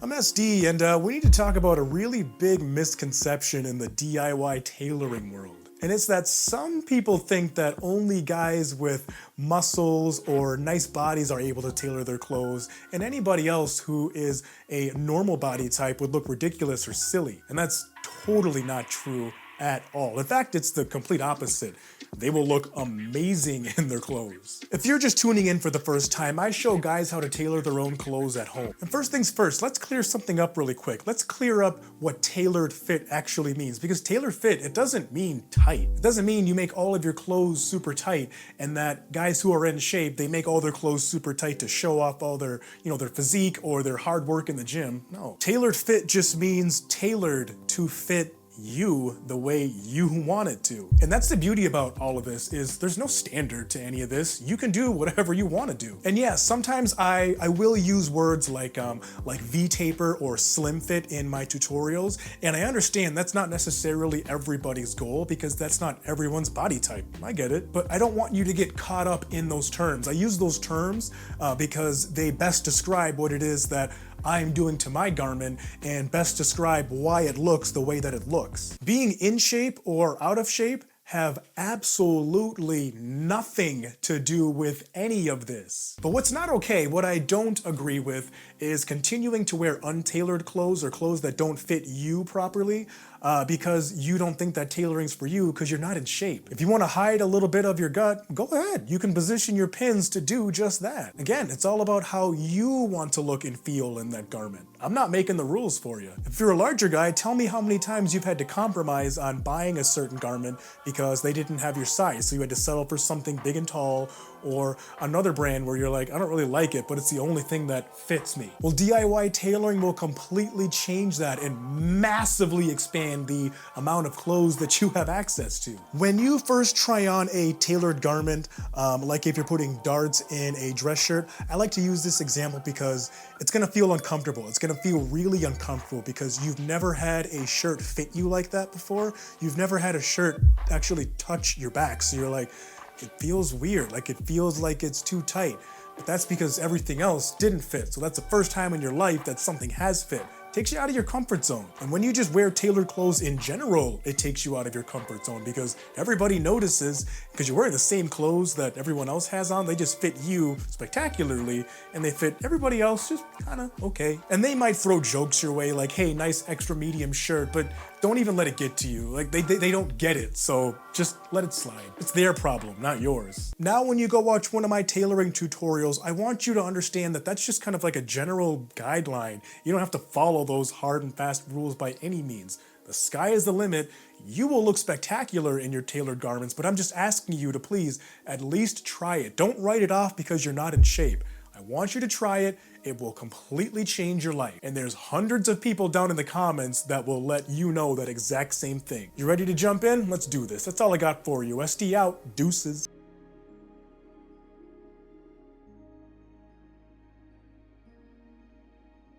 I'm SD, and we need to talk about a really big misconception in the DIY tailoring world. And it's that some people think that only guys with muscles or nice bodies are able to tailor their clothes, and anybody else who is a normal body type would look ridiculous or silly. And that's totally not true at all. In fact, it's the complete opposite. They will look amazing in their clothes. If you're just tuning in for the first time, I show guys how to tailor their own clothes at home. And first things first, let's clear something up really quick. Let's clear up what tailored fit actually means, because tailored fit, it doesn't mean tight. It doesn't mean you make all of your clothes super tight and that guys who are in shape, they make all their clothes super tight to show off all their, their physique or their hard work in the gym. No. Tailored fit just means tailored to fit you the way you want it to. And that's the beauty about all of this, is there's no standard to any of this. You can do whatever you want to do. And yeah, sometimes I will use words like V-taper or slim fit in my tutorials, and I understand that's not necessarily everybody's goal because that's not everyone's body type. I get it, but I don't want you to get caught up in those terms. I use those terms because they best describe what it is that I'm doing to my garment and best describe why it looks the way that it looks. Being in shape or out of shape have absolutely nothing to do with any of this. But what's not okay, what I don't agree with, is continuing to wear untailored clothes or clothes that don't fit you properly because you don't think that tailoring's for you because you're not in shape. If you want to hide a little bit of your gut, go ahead. You can position your pins to do just that. Again, it's all about how you want to look and feel in that garment. I'm not making the rules for you. If you're a larger guy, tell me how many times you've had to compromise on buying a certain garment because they didn't have your size, so you had to settle for something big and tall, or another brand where you're like, I don't really like it, but it's the only thing that fits me. Well, DIY tailoring will completely change that and massively expand the amount of clothes that you have access to. When you first try on a tailored garment, like if you're putting darts in a dress shirt, I like to use this example because it's gonna feel uncomfortable. It's gonna feel really uncomfortable because you've never had a shirt fit you like that before. You've never had a shirt actually touch your back. So you're like, it feels weird, like it feels like it's too tight. But that's because everything else didn't fit. So that's the first time in your life that something has fit. Takes you out of your comfort zone. And when you just wear tailored clothes in general, it takes you out of your comfort zone because everybody notices because you're wearing the same clothes that everyone else has on. They just fit you spectacularly and they fit everybody else just kind of okay. And they might throw jokes your way like, hey, nice extra medium shirt, but don't even let it get to you. Like they don't get it, so just let it slide. It's their problem, not yours. Now when you go watch one of my tailoring tutorials, I want you to understand that that's just kind of like a general guideline. You don't have to follow those hard and fast rules by any means. The sky is the limit. You will look spectacular in your tailored garments, but I'm just asking you to please at least try it. Don't write it off because you're not in shape. I want you to try it. It will completely change your life. And there's hundreds of people down in the comments that will let you know that exact same thing. You ready to jump in? Let's do this. That's all I got for you. SD out. Deuces.